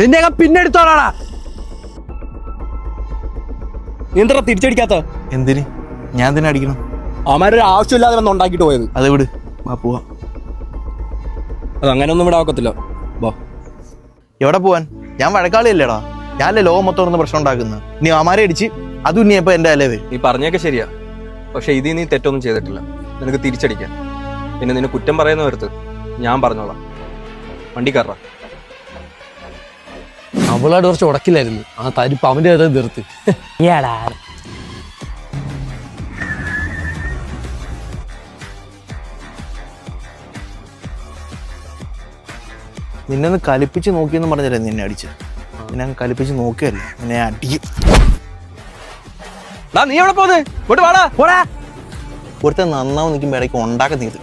നിന്നെയൊക്കെ പിന്നെ എടുത്തോളാടാ. നീ എന്താ തിരിച്ചടിക്കാത്ത? എന്തിന്? ഞാൻ തന്നെ അടിക്കണം? അവന്മാരൊരു ആവശ്യമില്ലാതെ വന്ന് ഉണ്ടാക്കിയിട്ട് പോയത്. അത് വിട്, വാ പോവാ. അത് അങ്ങനെയൊന്നും ഇവിടെ ആക്കത്തില്ല. വാ. എവിടെ പോവാൻ? ഞാൻ വഴക്കാളിയല്ലേടാ. ഞാനല്ലേ ലോകം മൊത്തം ഒന്ന് പ്രശ്നം ഉണ്ടാക്കുന്നത്. നീ അമാരെ അടിച്ച് അതും ഇനി ഇപ്പൊ എന്റെ അല്ലേ വരും. നീ പറഞ്ഞൊക്കെ ശരിയാ, പക്ഷെ ഇതിൽ നീ തെറ്റൊന്നും ചെയ്തിട്ടില്ല. നിനക്ക് തിരിച്ചടിക്കാൻ. പിന്നെ നിന്നെ കുറ്റം പറയുന്നവരത്ത് ഞാൻ പറഞ്ഞോളാം. വണ്ടി കയറാം. അവളായിട്ട് കുറച്ച് ഉടക്കില്ലായിരുന്നു. ആ തരിപ്പ് അവന്റെ നിർത്ത്. നിന്നെ ഒന്ന് കലിപ്പിച്ച് നോക്കിയെന്ന് പറഞ്ഞല്ലേ നിന്നെ അടിച്ച്. നിന്നെ കലിപ്പിച്ച് നോക്കിയല്ലേ നിന്നെ അടിക്കും. നീ എവിടെ പോന്ന്? ഇങ്ങോട്ട് വാടാ. ഒരുത്തൻ നന്നാവും നിൽക്കുമ്പോ ഇടയ്ക്ക് ഉണ്ടാക്കി തീർത്ത്.